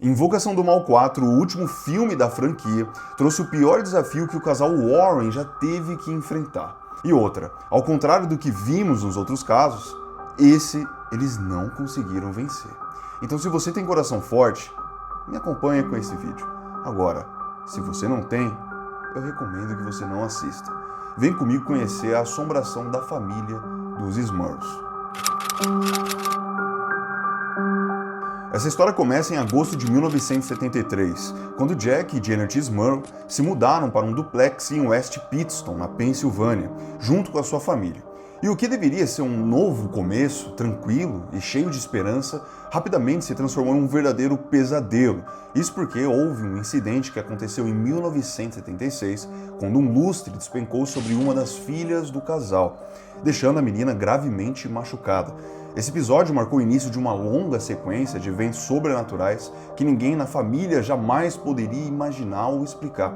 Invocação do Mal 4, o último filme da franquia, trouxe o pior desafio que o casal Warren já teve que enfrentar. E outra, ao contrário do que vimos nos outros casos, eles não conseguiram vencer. Então, se você tem coração forte, me acompanha com esse vídeo. Agora, se você não tem, eu recomendo que você não assista. Vem comigo conhecer a assombração da família dos Smurfs. Essa história começa em agosto de 1973, quando Jack e Janet Smurl se mudaram para um duplex em West Pittston, na Pensilvânia, junto com a sua família. E o que deveria ser um novo começo, tranquilo e cheio de esperança, rapidamente se transformou em um verdadeiro pesadelo. Isso porque houve um incidente que aconteceu em 1976, quando um lustre despencou sobre uma das filhas do casal, deixando a menina gravemente machucada. Esse episódio marcou o início de uma longa sequência de eventos sobrenaturais que ninguém na família jamais poderia imaginar ou explicar.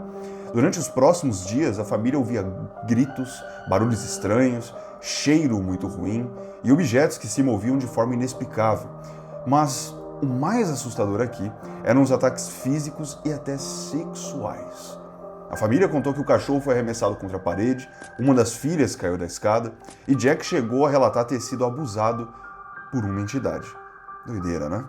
Durante os próximos dias, a família ouvia gritos, barulhos estranhos, cheiro muito ruim e objetos que se moviam de forma inexplicável. Mas o mais assustador aqui eram os ataques físicos e até sexuais. A família contou que o cachorro foi arremessado contra a parede, uma das filhas caiu da escada e Jack chegou a relatar ter sido abusado por uma entidade. Doideira, né?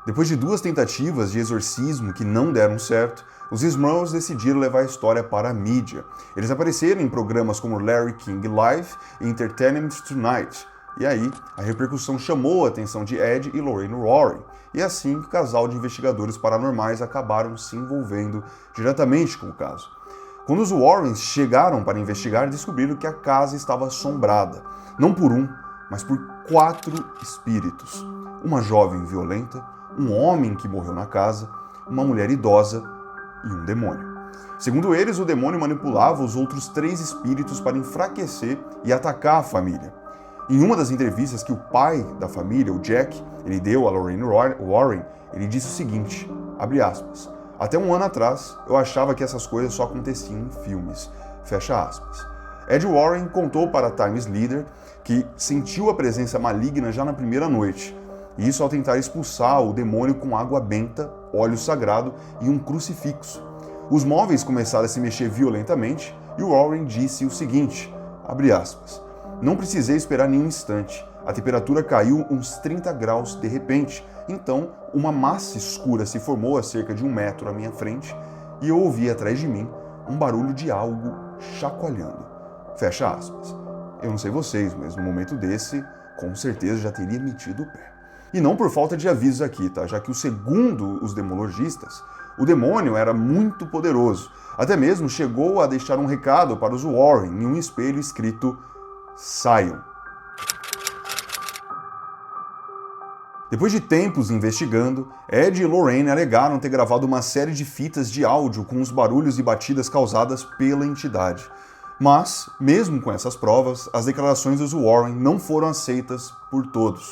Depois de 2 tentativas de exorcismo que não deram certo, os Smurfs decidiram levar a história para a mídia. Eles apareceram em programas como Larry King Live e Entertainment Tonight. E aí, a repercussão chamou a atenção de Ed e Lorraine Warren. E assim, o casal de investigadores paranormais acabaram se envolvendo diretamente com o caso. Quando os Warrens chegaram para investigar, descobriram que a casa estava assombrada, não por um, mas por 4 espíritos. Uma jovem violenta, um homem que morreu na casa, uma mulher idosa e um demônio. Segundo eles, o demônio manipulava os outros 3 espíritos para enfraquecer e atacar a família. Em uma das entrevistas que o pai da família, o Jack, ele deu a Lorraine Warren, ele disse o seguinte, abre aspas, até um ano atrás, eu achava que essas coisas só aconteciam em filmes, fecha aspas. Ed Warren contou para a Times Leader que sentiu a presença maligna já na primeira noite, e isso ao tentar expulsar o demônio com água benta, óleo sagrado e um crucifixo. Os móveis começaram a se mexer violentamente e Warren disse o seguinte, abre aspas, não precisei esperar nenhum instante, a temperatura caiu uns 30 graus de repente, então uma massa escura se formou a cerca de 1 metro à minha frente e eu ouvi atrás de mim um barulho de algo chacoalhando. Fecha aspas. Eu não sei vocês, mas no momento desse, com certeza já teria metido o pé. E não por falta de avisos aqui, tá? Já que segundo os demologistas, o demônio era muito poderoso. Até mesmo chegou a deixar um recado para os Warren em um espelho escrito saiam. Depois de tempos investigando, Ed e Lorraine alegaram ter gravado uma série de fitas de áudio com os barulhos e batidas causadas pela entidade. Mas, mesmo com essas provas, as declarações dos Warren não foram aceitas por todos.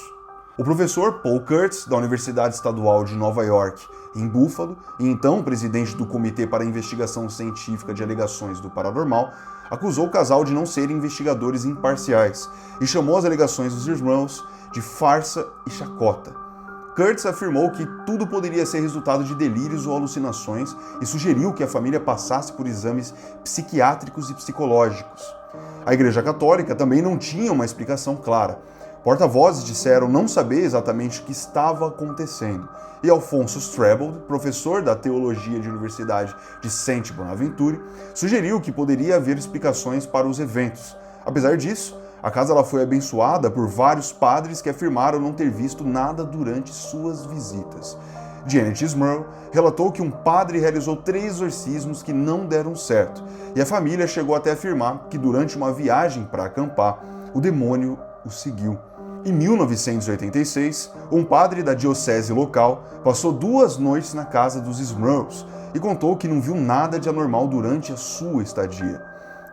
O professor Paul Kurtz, da Universidade Estadual de Nova York, em Buffalo, e então presidente do Comitê para a Investigação Científica de Alegações do Paranormal, acusou o casal de não serem investigadores imparciais e chamou as alegações dos irmãos de farsa e chacota. Kurtz afirmou que tudo poderia ser resultado de delírios ou alucinações e sugeriu que a família passasse por exames psiquiátricos e psicológicos. A Igreja Católica também não tinha uma explicação clara. Porta-vozes disseram não saber exatamente o que estava acontecendo. E Alfonso Strebold, professor da teologia de Universidade de Saint Bonaventure, sugeriu que poderia haver explicações para os eventos. Apesar disso, a casa ela foi abençoada por vários padres que afirmaram não ter visto nada durante suas visitas. Janet Smurl relatou que um padre realizou 3 exorcismos que não deram certo, e a família chegou até a afirmar que durante uma viagem para acampar, o demônio o seguiu. Em 1986, um padre da diocese local passou 2 noites na casa dos Smurls e contou que não viu nada de anormal durante a sua estadia.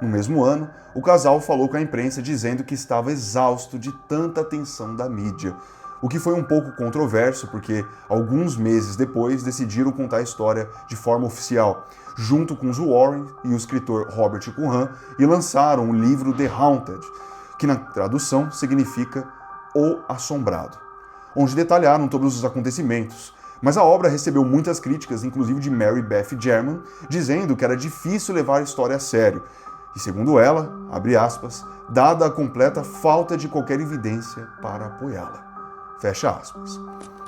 No mesmo ano, o casal falou com a imprensa dizendo que estava exausto de tanta atenção da mídia, o que foi um pouco controverso porque, alguns meses depois, decidiram contar a história de forma oficial, junto com os Warren e o escritor Robert Curran, e lançaram o livro The Haunted, que na tradução significa O Assombrado. onde detalharam todos os acontecimentos. Mas a obra recebeu muitas críticas, inclusive de Mary Beth German, dizendo que era difícil levar a história a sério. E segundo ela, abre aspas, dada a completa falta de qualquer evidência para apoiá-la. Fecha aspas.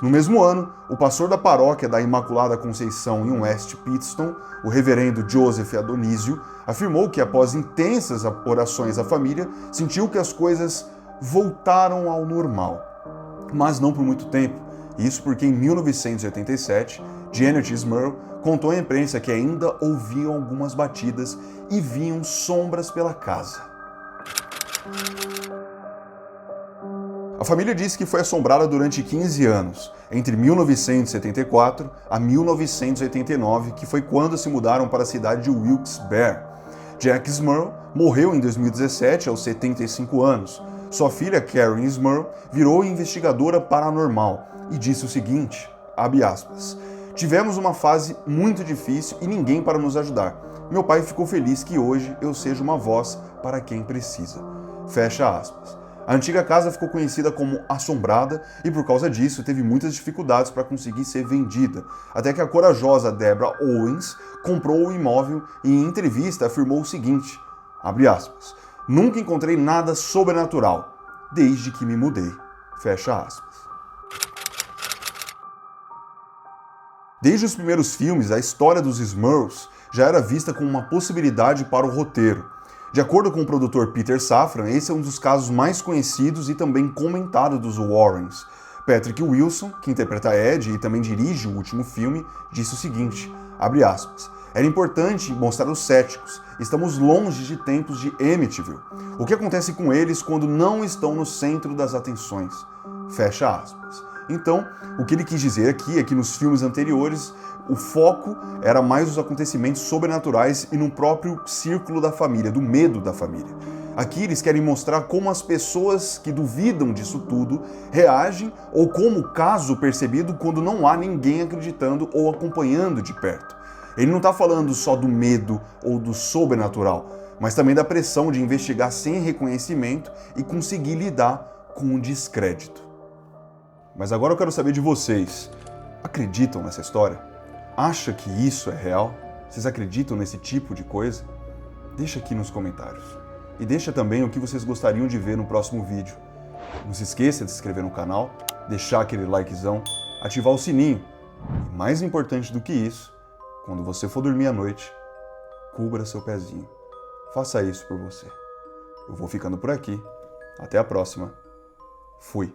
No mesmo ano, o pastor da paróquia da Imaculada Conceição em West Pittston, o reverendo Joseph Adonísio, afirmou que após intensas orações à família, sentiu que as coisas voltaram ao normal. Mas não por muito tempo. Isso porque em 1987, Janet Smurl contou à imprensa que ainda ouviam algumas batidas e viam sombras pela casa. A família disse que foi assombrada durante 15 anos, entre 1974 a 1989, que foi quando se mudaram para a cidade de Wilkes-Barre. Jack Smurl morreu em 2017, aos 75 anos. Sua filha, Karen Smurl, virou investigadora paranormal e disse o seguinte, abre aspas, tivemos uma fase muito difícil e ninguém para nos ajudar. Meu pai ficou feliz que hoje eu seja uma voz para quem precisa. Fecha aspas. A antiga casa ficou conhecida como Assombrada e por causa disso teve muitas dificuldades para conseguir ser vendida, até que a corajosa Deborah Owens comprou o imóvel e em entrevista afirmou o seguinte, abre aspas, nunca encontrei nada sobrenatural, desde que me mudei. Fecha aspas. Desde os primeiros filmes, a história dos Smurls já era vista como uma possibilidade para o roteiro. De acordo com o produtor Peter Safran, esse é um dos casos mais conhecidos e também comentado dos Warrens. Patrick Wilson, que interpreta Ed e também dirige o último filme, disse o seguinte, abre aspas, era importante mostrar os céticos, estamos longe de tempos de Amityville. O que acontece com eles quando não estão no centro das atenções? Fecha aspas. Então, o que ele quis dizer aqui é que nos filmes anteriores, o foco era mais os acontecimentos sobrenaturais e no próprio círculo da família, do medo da família. Aqui eles querem mostrar como as pessoas que duvidam disso tudo reagem ou como o caso percebido quando não há ninguém acreditando ou acompanhando de perto. Ele não está falando só do medo ou do sobrenatural, mas também da pressão de investigar sem reconhecimento e conseguir lidar com o descrédito. Mas agora eu quero saber de vocês. Acreditam nessa história? Acha que isso é real? Vocês acreditam nesse tipo de coisa? Deixa aqui nos comentários. E deixa também o que vocês gostariam de ver no próximo vídeo. Não se esqueça de se inscrever no canal, deixar aquele likezão, ativar o sininho. E mais importante do que isso, quando você for dormir à noite, cubra seu pezinho. Faça isso por você. Eu vou ficando por aqui. Até a próxima. Fui.